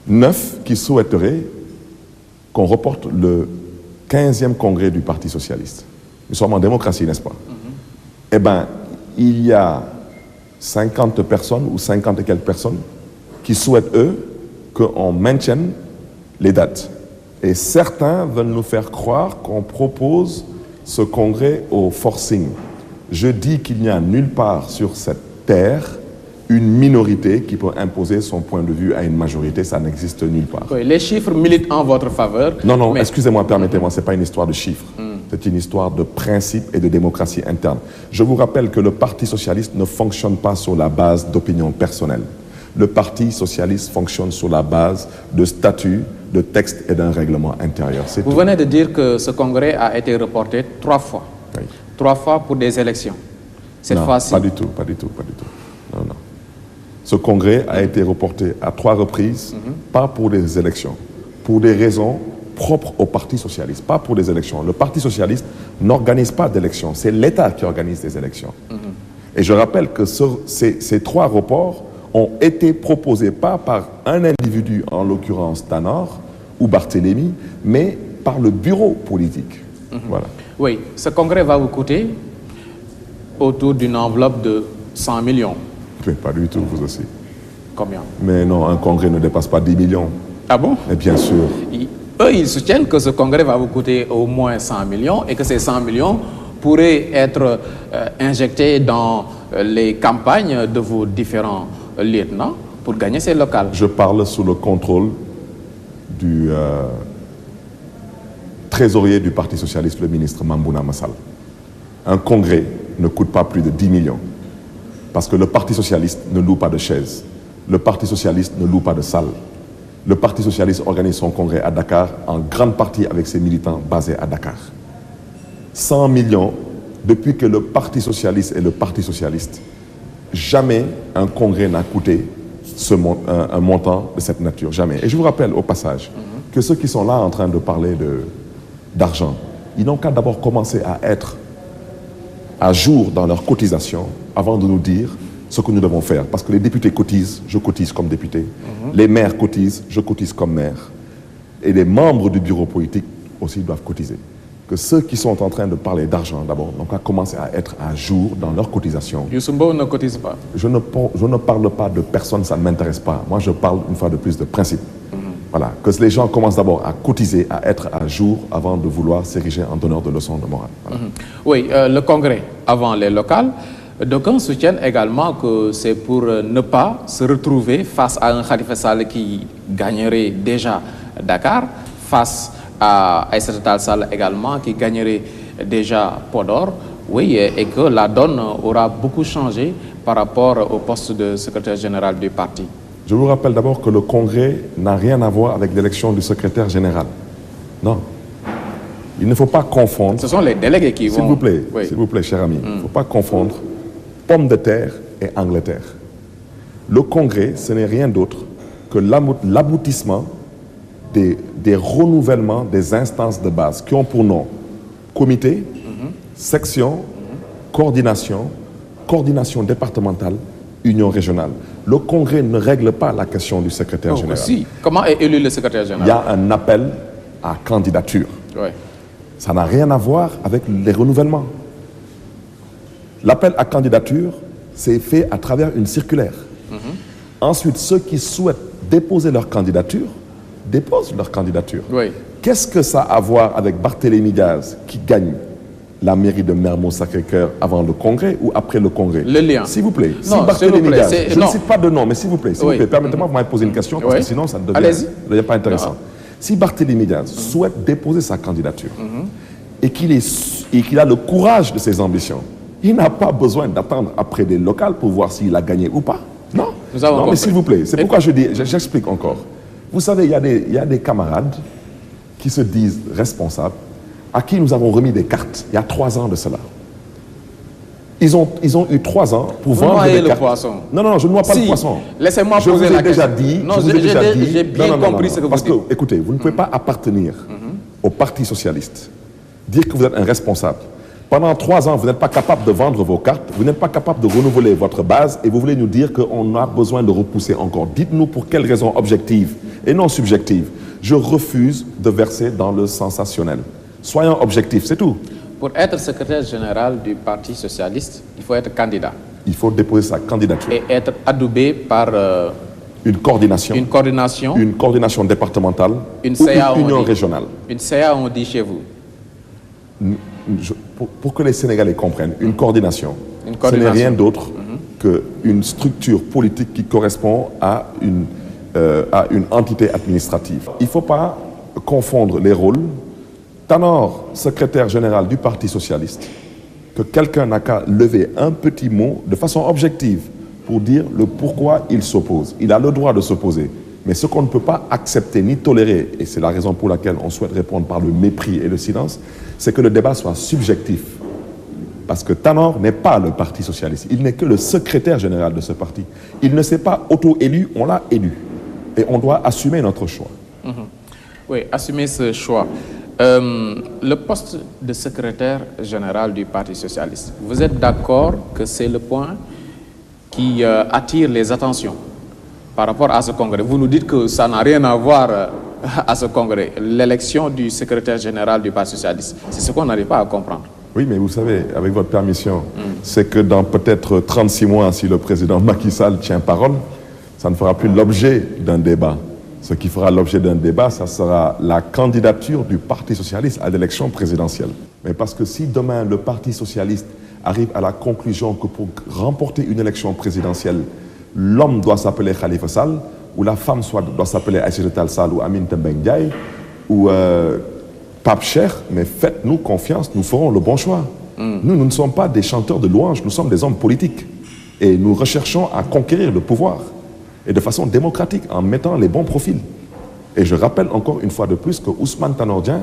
9 qui souhaiteraient qu'on reporte le 15e congrès du Parti socialiste. Nous sommes en démocratie, n'est-ce pas? Eh bien, il y a 50 personnes ou 50 et quelques personnes qui souhaitent, eux, qu'on maintienne les dates. Et certains veulent nous faire croire qu'on propose ce congrès au forcing. Je dis qu'il n'y a nulle part sur cette terre une minorité qui peut imposer son point de vue à une majorité, ça n'existe nulle part. Oui, les chiffres militent en votre faveur. Non, mais... excusez-moi, permettez-moi, ce n'est pas une histoire de chiffres. C'est une histoire de principe et de démocratie interne. Je vous rappelle que le Parti socialiste ne fonctionne pas sur la base d'opinion personnelle. Le Parti socialiste fonctionne sur la base de statuts, de textes et d'un règlement intérieur. Vous venez de dire que ce congrès a été reporté 3 fois. Oui. 3 fois pour des élections. Cette fois-ci... pas du tout. Non. Ce congrès a été reporté à 3 reprises, pas pour des élections, pour des raisons propres au Parti socialiste, pas pour des élections. Le Parti socialiste n'organise pas d'élections, c'est l'État qui organise des élections. Et je rappelle que ces 3 reports ont été proposés pas par un individu, en l'occurrence Tanor ou Barthélémy, mais par le bureau politique. Voilà. Oui, ce congrès va vous coûter autour d'une enveloppe de 100 millions. Mais pas du tout, vous aussi. Combien? Mais non, un congrès ne dépasse pas 10 millions. Ah bon? Et bien sûr. Eux, ils soutiennent que ce congrès va vous coûter au moins 100 millions et que ces 100 millions pourraient être injectés dans les campagnes de vos différents lieutenants pour gagner ces locales. Je parle sous le contrôle du trésorier du Parti socialiste, le ministre Mambouna Massal. Un congrès ne coûte pas plus de 10 millions. Parce que le Parti socialiste ne loue pas de chaises. Le Parti socialiste ne loue pas de salles. Le Parti socialiste organise son congrès à Dakar, en grande partie avec ses militants basés à Dakar. 100 millions, depuis que le Parti socialiste est le Parti socialiste, jamais un congrès n'a coûté un montant de cette nature, jamais. Et je vous rappelle au passage que ceux qui sont là en train de parler d'argent, ils n'ont qu'à d'abord commencer à être à jour dans leurs cotisations avant de nous dire ce que nous devons faire. Parce que les députés cotisent, je cotise comme député. Les maires cotisent, je cotise comme maire. Et les membres du bureau politique aussi doivent cotiser. Que ceux qui sont en train de parler d'argent d'abord n'ont qu'à commencer à être à jour dans leurs cotisations. Youssou Mbow ne cotise pas. Je ne parle pas de personne, ça ne m'intéresse pas. Moi, je parle une fois de plus de principe. Voilà, que les gens commencent d'abord à cotiser, à être à jour avant de vouloir s'ériger en donneur de leçons de morale. Voilà. Oui, le congrès avant les locales, d'aucuns soutiennent également que c'est pour ne pas se retrouver face à un Khalifa Sall qui gagnerait déjà Dakar, face à Aïssata Tall Sall également qui gagnerait déjà Podor, oui, et que la donne aura beaucoup changé par rapport au poste de secrétaire général du parti. Je vous rappelle d'abord que le congrès n'a rien à voir avec l'élection du secrétaire général. Non. Il ne faut pas confondre... Ce sont les délégués qui vont... S'il vous plaît, cher ami, il ne faut pas confondre pomme de terre et Angleterre. Le congrès, ce n'est rien d'autre que l'aboutissement des renouvellements des instances de base qui ont pour nom comité, section, coordination départementale, union régionale. Le congrès ne règle pas la question du secrétaire général. Si. Comment est élu le secrétaire général? Il y a un appel à candidature. Oui. Ça n'a rien à voir avec les renouvellements. L'appel à candidature, c'est fait à travers une circulaire. Ensuite, ceux qui souhaitent déposer leur candidature, déposent leur candidature. Oui. Qu'est-ce que ça a à voir avec Barthélémy Diaz qui gagne la mairie de Mermoz-Sacré-Cœur avant le congrès ou après le congrès? Le lien. S'il vous plaît. Non, si Barthélémy Diaz, je non. ne cite pas de nom, mais s'il vous plaît, permettez-moi de vous poser une question, parce que sinon ça ne devient pas intéressant. Si Barthélémy Diaz souhaite déposer sa candidature et qu'il a le courage de ses ambitions, il n'a pas besoin d'attendre après des locales pour voir s'il a gagné ou pas. Non. Non, mais s'il vous plaît, c'est pourquoi je dis, j'explique encore. Vous savez, il y a des camarades qui se disent responsables, à qui nous avons remis des cartes il y a 3 ans de cela. Ils ont eu 3 ans pour vendre des cartes. Poisson. Non, je ne noie pas le poisson. Laissez-moi poser la question. J'ai bien compris ce que vous dites. Parce que, écoutez, vous ne pouvez pas appartenir au Parti socialiste, dire que vous êtes un responsable. Pendant 3 ans, vous n'êtes pas capable de vendre vos cartes, vous n'êtes pas capable de renouveler votre base et vous voulez nous dire qu'on a besoin de repousser encore. Dites-nous pour quelles raisons objectives et non subjectives. Je refuse de verser dans le sensationnel. Soyons objectifs, c'est tout. Pour être secrétaire général du Parti socialiste, il faut être candidat. Il faut déposer sa candidature. Et être adoubé par une coordination départementale une ou CA, une union régionale. Une CA, on dit chez vous. Pour que les Sénégalais comprennent, une coordination. Ce n'est rien d'autre qu'une structure politique qui correspond à une entité administrative. Il ne faut pas confondre les rôles. Tanor, secrétaire général du Parti socialiste, que quelqu'un n'a qu'à lever un petit mot de façon objective pour dire le pourquoi il s'oppose. Il a le droit de s'opposer. Mais ce qu'on ne peut pas accepter ni tolérer, et c'est la raison pour laquelle on souhaite répondre par le mépris et le silence, c'est que le débat soit subjectif. Parce que Tanor n'est pas le Parti socialiste. Il n'est que le secrétaire général de ce parti. Il ne s'est pas auto-élu, on l'a élu. Et on doit assumer notre choix. Oui, assumer ce choix. Le poste de secrétaire général du Parti socialiste, vous êtes d'accord que c'est le point qui attire les attentions par rapport à ce congrès. Vous nous dites que ça n'a rien à voir à ce congrès. L'élection du secrétaire général du Parti socialiste, c'est ce qu'on n'arrive pas à comprendre. Oui, mais vous savez, avec votre permission, c'est que dans peut-être 36 mois, si le président Macky Sall tient parole, ça ne fera plus l'objet d'un débat. Ce qui fera l'objet d'un débat, ça sera la candidature du Parti socialiste à l'élection présidentielle. Mais parce que si demain le Parti socialiste arrive à la conclusion que pour remporter une élection présidentielle, l'homme doit s'appeler Khalifa Sall, ou la femme doit s'appeler Aïssata Tall Sall ou Aminata Mbengue Ndiaye, ou Pape Cheikh, mais faites-nous confiance, nous ferons le bon choix. Nous ne sommes pas des chanteurs de louanges, nous sommes des hommes politiques. Et nous recherchons à conquérir le pouvoir. Et de façon démocratique, en mettant les bons profils. Et je rappelle encore une fois de plus que Ousmane Tanor Dieng,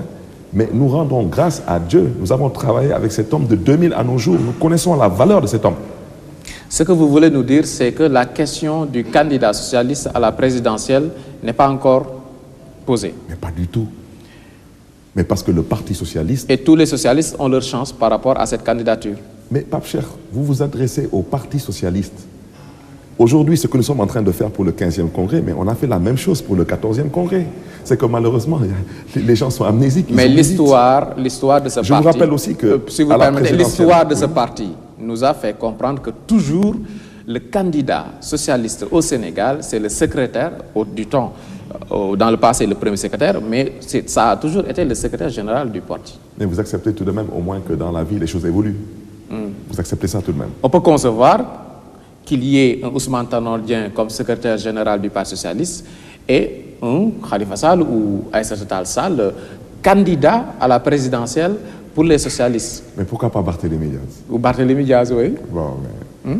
mais nous rendons grâce à Dieu. Nous avons travaillé avec cet homme de 2000 à nos jours. Nous connaissons la valeur de cet homme. Ce que vous voulez nous dire, c'est que la question du candidat socialiste à la présidentielle n'est pas encore posée. Mais pas du tout. Mais parce que le Parti socialiste... Et tous les socialistes ont leur chance par rapport à cette candidature. Mais Pape Cheikh, vous vous adressez au Parti socialiste. Aujourd'hui, ce que nous sommes en train de faire pour le 15e congrès, mais on a fait la même chose pour le 14e congrès. C'est que malheureusement, les gens sont amnésiques. Mais l'histoire de ce parti... Je vous rappelle aussi que... si vous permettez, l'histoire de ce parti nous a fait comprendre que toujours le candidat socialiste au Sénégal, c'est le secrétaire, du temps, dans le passé le premier secrétaire, mais ça a toujours été le secrétaire général du parti. Mais vous acceptez tout de même au moins que dans la vie, les choses évoluent. Vous acceptez ça tout de même. On peut concevoir qu'il y ait un Ousmane Tanor Dieng comme secrétaire général du Parti socialiste et un Khalifa Sall ou Aïssata Tall Sall candidat à la présidentielle pour les socialistes. Mais pourquoi pas Barthélémy Diaz? Ou Barthélémy Diaz, oui. Bon, mais...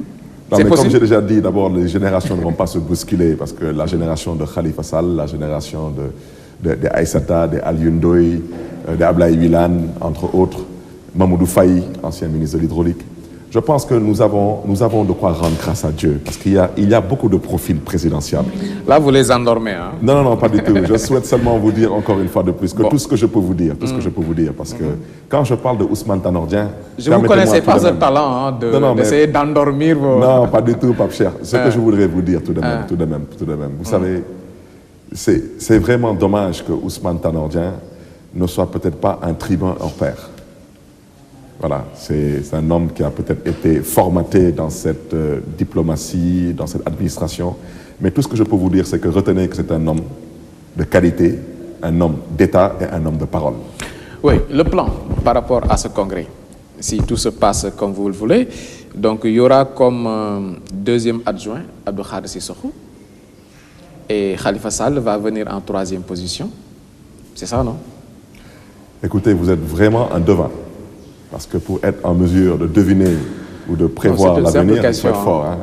Non, mais comme j'ai déjà dit, d'abord, les générations ne vont pas se bousculer parce que la génération de Khalifa Sall, la génération de Aïssata, de Alioune Ndoye, de Ablaye Wilane, entre autres, Mamoudou Faye, ancien ministre de l'Hydraulique. Je pense que nous avons de quoi rendre grâce à Dieu, parce qu'il y a beaucoup de profils présidentiables. Là, vous les endormez, hein? Non, non, non, pas du tout. Je souhaite seulement vous dire encore une fois de plus que tout ce que je peux vous dire, tout ce que je peux vous dire, parce que quand je parle de Ousmane Tanor Dieng... Je ne vous connaissais pas ce talent d'essayer d'endormir vos... Non, pas du tout, Pape Cheikh. Ce que je voudrais vous dire tout de même. Vous savez, c'est vraiment dommage que Ousmane Tanor Dieng ne soit peut-être pas un tribun hors pair. Voilà, c'est un homme qui a peut-être été formaté dans cette diplomatie, dans cette administration. Mais tout ce que je peux vous dire, c'est que retenez que c'est un homme de qualité, un homme d'État et un homme de parole. Oui, le plan par rapport à ce congrès, si tout se passe comme vous le voulez, donc il y aura comme deuxième adjoint Abdou Khadre Sissoko et Khalifa Sall va venir en troisième position. C'est ça, non? Écoutez, vous êtes vraiment un devin. Parce que pour être en mesure de deviner ou de prévoir l'avenir, il faut être fort. Hein.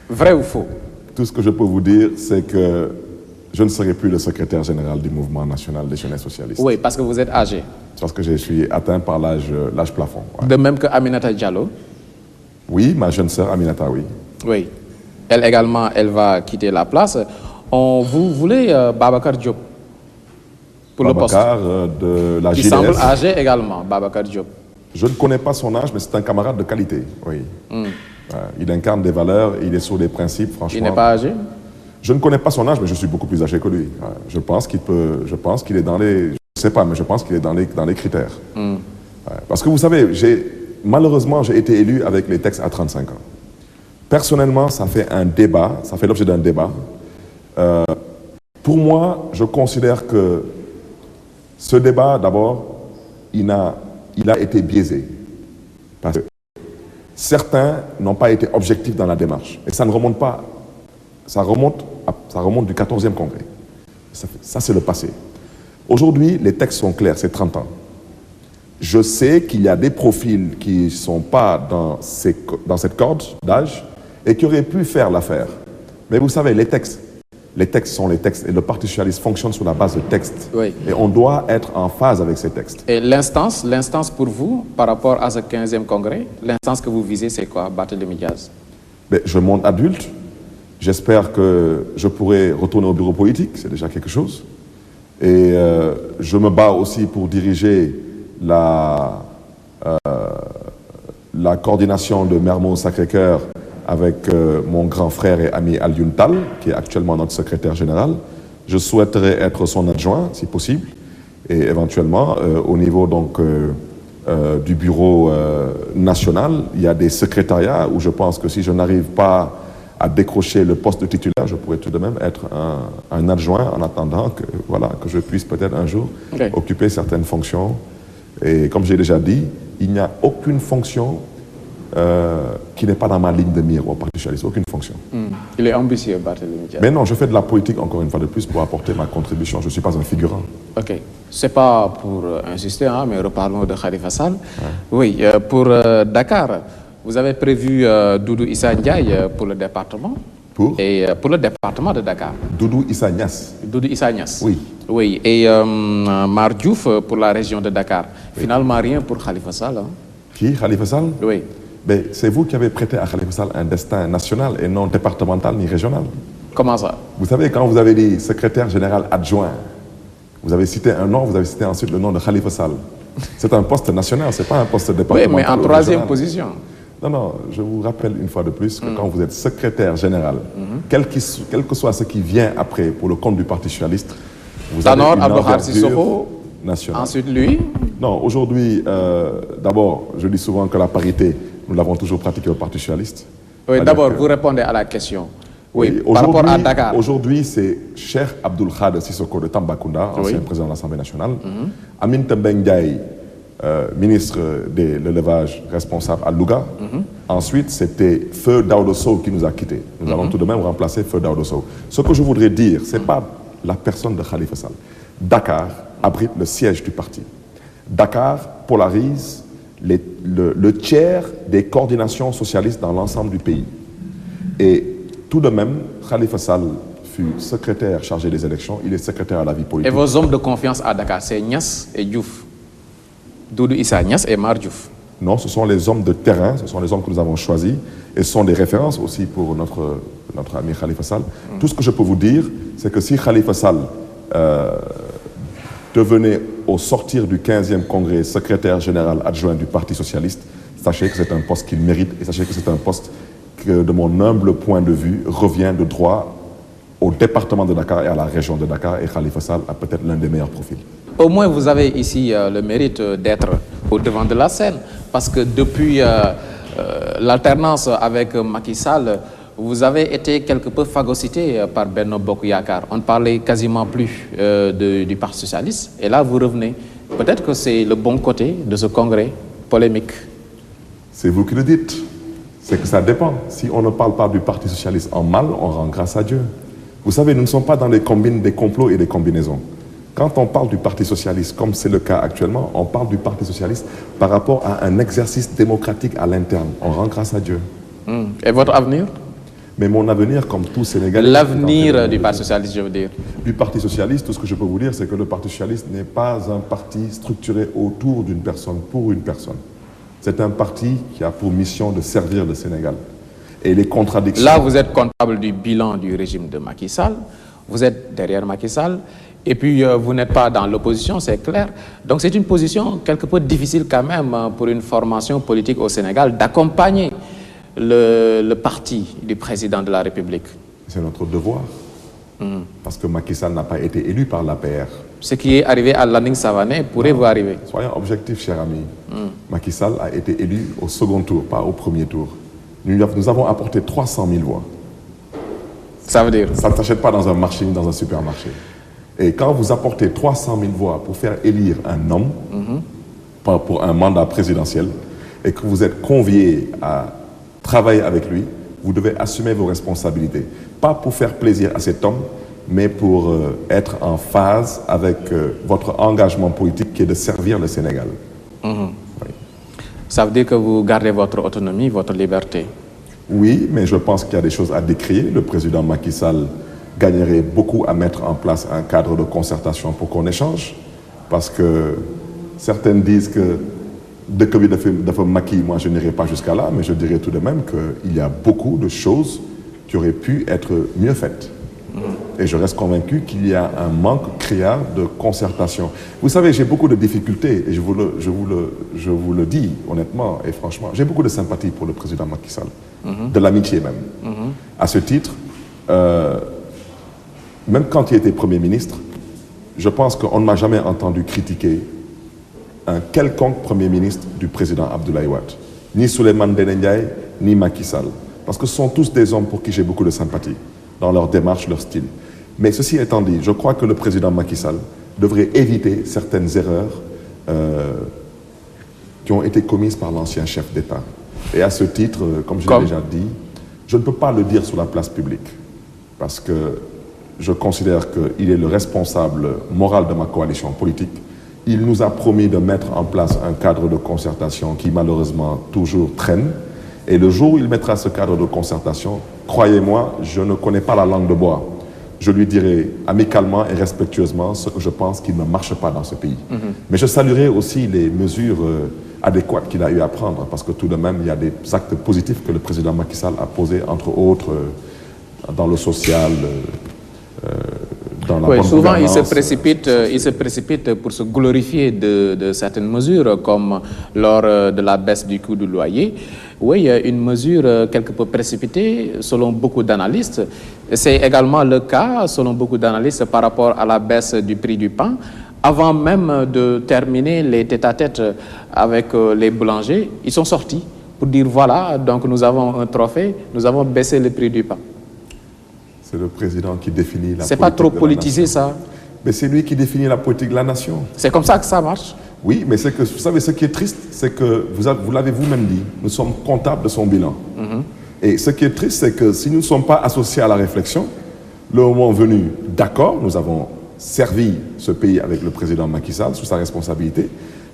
Vrai ou faux? Tout ce que je peux vous dire, c'est que je ne serai plus le secrétaire général du mouvement national des jeunesses socialistes. Oui, parce que vous êtes âgé. Parce que je suis atteint par l'âge plafond. Ouais. De même que Aminata Diallo? Oui, ma jeune sœur Aminata, oui. Oui. Elle également, elle va quitter la place. Vous voulez Babacar Diop pour Babacar, le poste de la qui JDS. semble âgé également, Babacar Diop. Je ne connais pas son âge, mais c'est un camarade de qualité, oui. Il incarne des valeurs, il est sur des principes, franchement. Il n'est pas âgé? Je ne connais pas son âge, mais je suis beaucoup plus âgé que lui. Je pense qu'il est dans les... Je ne sais pas, mais je pense qu'il est dans les critères. Parce que vous savez, malheureusement, j'ai été élu avec les textes à 35 ans. Personnellement, ça fait un débat, ça fait l'objet d'un débat. Pour moi, je considère que ce débat, d'abord, il a été biaisé. Parce que certains n'ont pas été objectifs dans la démarche. Et ça ne remonte pas. Ça remonte du 14e congrès. Ça c'est le passé. Aujourd'hui, les textes sont clairs, c'est 30 ans. Je sais qu'il y a des profils qui ne sont pas dans cette corde d'âge et qui auraient pu faire l'affaire. Mais vous savez, les textes sont les textes et le Parti socialiste fonctionne sur la base de textes. Oui. Et on doit être en phase avec ces textes. Et l'instance pour vous, par rapport à ce 15e congrès, l'instance que vous visez, c'est quoi, Barthélémy Diaz? Je monte adulte. J'espère que je pourrai retourner au bureau politique, c'est déjà quelque chose. Et je me bats aussi pour diriger la coordination de Mermoz Sacré-Cœur avec mon grand frère et ami Alioune Tall, qui est actuellement notre secrétaire général. Je souhaiterais être son adjoint, si possible, et éventuellement, au niveau donc, du bureau national, il y a des secrétariats où je pense que si je n'arrive pas à décrocher le poste de titulaire, je pourrais tout de même être un adjoint en attendant que, voilà, que je puisse peut-être un jour occuper certaines fonctions. Et comme j'ai déjà dit, il n'y a aucune fonction qui n'est pas dans ma ligne de mire au Parti socialiste, aucune fonction. Il est ambitieux, Barthélémy Dias. Mais non, je fais de la politique encore une fois de plus pour apporter ma contribution. Je ne suis pas un figurant. Ok. Ce n'est pas pour insister, hein, mais reparlons de Khalifa Sall. Oui, pour Dakar, vous avez prévu Doudou Issa Ndiaye pour le département. Et pour le département de Dakar. Doudou Issa Niass. Doudou Issa Niass. Oui. Oui, et Mar Diouf pour la région de Dakar. Oui. Finalement, rien pour Khalifa Sall. Hein. Qui, Khalifa Sall? Oui. Mais c'est vous qui avez prêté à Khalifa Sall un destin national et non départemental ni régional. Comment ça? Vous savez, quand vous avez dit secrétaire général adjoint, vous avez cité un nom, vous avez cité ensuite le nom de Khalifa Sall. C'est un poste national, ce n'est pas un poste départemental. Oui, mais en troisième position. Non, non, je vous rappelle une fois de plus que quand vous êtes secrétaire général, quel que soit ce qui vient après pour le compte du Parti socialiste, vous avez une envergure nationale. Ensuite, lui? Non, aujourd'hui, d'abord, je dis souvent que la parité, nous l'avons toujours pratiquée au Parti socialiste. Oui, d'abord, vous répondez à la question. Oui, par rapport à Dakar. Aujourd'hui, c'est Cheikh Abdoul Khadr Sissoko de Tambacounda, ancien président de l'Assemblée nationale. Amin Tembeng Ndiaye, ministre de l'élevage responsable à Louga. Ensuite, c'était Feu Daouda Sow qui nous a quittés. Nous allons tout de même remplacer Feu Daouda Sow. Ce que je voudrais dire, ce n'est pas la personne de Khalifa Sall. Dakar abrite le siège du parti. Dakar polarise le tiers des coordinations socialistes dans l'ensemble du pays. Et tout de même, Khalifa Sall fut secrétaire chargé des élections, il est secrétaire à la vie politique. Et vos hommes de confiance à Dakar, c'est Niass et Diouf. Doudou Issa Niass et Mar Diouf. Non, ce sont les hommes de terrain, ce sont les hommes que nous avons choisis et ce sont des références aussi pour notre ami Khalifa Sall. Tout ce que je peux vous dire, c'est que si Khalifa Sall devenait au sortir du 15e congrès secrétaire général adjoint du Parti socialiste, sachez que c'est un poste qu'il mérite et sachez que c'est un poste que, de mon humble point de vue, revient de droit au département de Dakar et à la région de Dakar, et Khalifa Sall a peut-être l'un des meilleurs profils. Au moins, vous avez ici le mérite d'être au devant de la scène, parce que depuis l'alternance avec Macky Sall, vous avez été quelque peu phagocyté par Benno Bokk Yakaar. On ne parlait quasiment plus du Parti socialiste, et là vous revenez. Peut-être que c'est le bon côté de ce congrès polémique. C'est vous qui le dites. C'est que ça dépend. Si on ne parle pas du Parti socialiste en mal, on rend grâce à Dieu. Vous savez, nous ne sommes pas dans les combines, des complots et des combinaisons. Quand on parle du Parti socialiste, comme c'est le cas actuellement, on parle du Parti socialiste par rapport à un exercice démocratique à l'interne. On rend grâce à Dieu. Et votre avenir? Mais mon avenir, comme tout Sénégalais... L'avenir du Parti socialiste, je veux dire. Du Parti socialiste, tout ce que je peux vous dire, c'est que le Parti socialiste n'est pas un parti structuré autour d'une personne, pour une personne. C'est un parti qui a pour mission de servir le Sénégal. Et les contradictions... Là, vous êtes comptable du bilan du régime de Macky Sall. Vous êtes derrière Macky Sall. Et puis, vous n'êtes pas dans l'opposition, c'est clair. Donc, c'est une position quelque peu difficile quand même pour une formation politique au Sénégal d'accompagner le parti du président de la République. C'est notre devoir. Parce que Macky Sall n'a pas été élu par l'APR. Ce qui est arrivé à Landing Savané pourrait vous arriver. Soyons objectifs, cher ami. Macky Sall a été élu au second tour, pas au premier tour. Nous avons apporté 300 000 voix. Ça veut dire? Ça ne s'achète pas dans un marché ni dans un supermarché. Et quand vous apportez 300 000 voix pour faire élire un homme, pour un mandat présidentiel, et que vous êtes convié à travailler avec lui, vous devez assumer vos responsabilités. Pas pour faire plaisir à cet homme, mais pour être en phase avec votre engagement politique qui est de servir le Sénégal. Oui. Ça veut dire que vous gardez votre autonomie, votre liberté? Oui, mais je pense qu'il y a des choses à décrier. Le président Macky Sall gagnerait beaucoup à mettre en place un cadre de concertation pour qu'on échange. Parce que certaines disent que dès que de Macky, moi je n'irai pas jusqu'à là, mais je dirais tout de même qu'il y a beaucoup de choses qui auraient pu être mieux faites. Et je reste convaincu qu'il y a un manque criard de concertation. Vous savez, j'ai beaucoup de difficultés, et je vous le dis honnêtement et franchement, j'ai beaucoup de sympathie pour le président Macky Sall, de l'amitié même. À ce titre, même quand il était Premier ministre, je pense qu'on ne m'a jamais entendu critiquer un quelconque Premier ministre du président Abdoulaye Wade. Ni Souleymane Ndéné Ndiaye, ni Macky Sall. Parce que ce sont tous des hommes pour qui j'ai beaucoup de sympathie, dans leur démarche, leur style. Mais ceci étant dit, je crois que le président Macky Sall devrait éviter certaines erreurs qui ont été commises par l'ancien chef d'État. Et à ce titre, comme je l'ai déjà dit, je ne peux pas le dire sur la place publique, parce que je considère qu'il est le responsable moral de ma coalition politique. Il nous a promis de mettre en place un cadre de concertation qui malheureusement toujours traîne. Et le jour où il mettra ce cadre de concertation, croyez-moi, je ne connais pas la langue de bois. Je lui dirai amicalement et respectueusement ce que je pense qu'il ne marche pas dans ce pays. Mais je saluerai aussi les mesures adéquates qu'il a eu à prendre, parce que tout de même, il y a des actes positifs que le président Macky Sall a posés, entre autres, dans le social, dans la bonne souvent, il se gouvernance. précipite pour se glorifier de certaines mesures, comme lors de la baisse du coût du loyer. Oui, une mesure quelque peu précipitée, selon beaucoup d'analystes. C'est également le cas, selon beaucoup d'analystes, par rapport à la baisse du prix du pain. Avant même de terminer les tête-à-tête avec les boulangers, ils sont sortis pour dire voilà, donc nous avons un trophée, nous avons baissé le prix du pain. C'est le président qui définit la politique. C'est pas trop politisé, ça? Mais c'est lui qui définit la politique de la nation. C'est comme ça que ça marche? Oui, mais c'est que, vous savez, ce qui est triste, c'est que, vous l'avez vous-même dit, nous sommes comptables de son bilan. Et ce qui est triste, c'est que si nous ne sommes pas associés à la réflexion, le moment venu, d'accord, nous avons servi ce pays avec le président Macky Sall sous sa responsabilité,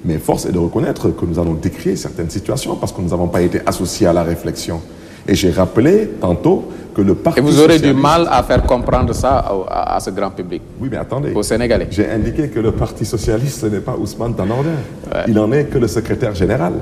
mais force est de reconnaître que nous allons décrier certaines situations parce que nous n'avons pas été associés à la réflexion. Et j'ai rappelé tantôt que le Parti socialiste... Et vous aurez du mal à faire comprendre ça à ce grand public. Oui, mais attendez. Aux Sénégalais. J'ai indiqué que le Parti socialiste, ce n'est pas Ousmane Tanordin. Ouais. Il n'en est que le secrétaire général.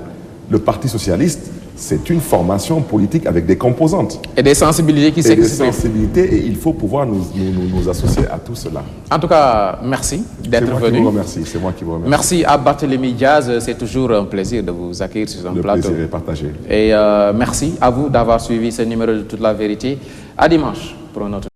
Le Parti socialiste, c'est une formation politique avec des composantes. Et des sensibilités qui s'expriment. Et des sensibilités, et il faut pouvoir nous associer à tout cela. En tout cas, merci d'être venu. C'est moi qui vous remercie. C'est moi qui vous remercie. Merci à Barthélémy Diaz. C'est toujours un plaisir de vous accueillir sur un plateau. Le plaisir est partagé. Et merci à vous d'avoir suivi ce numéro de Toute la Vérité. À dimanche pour un autre.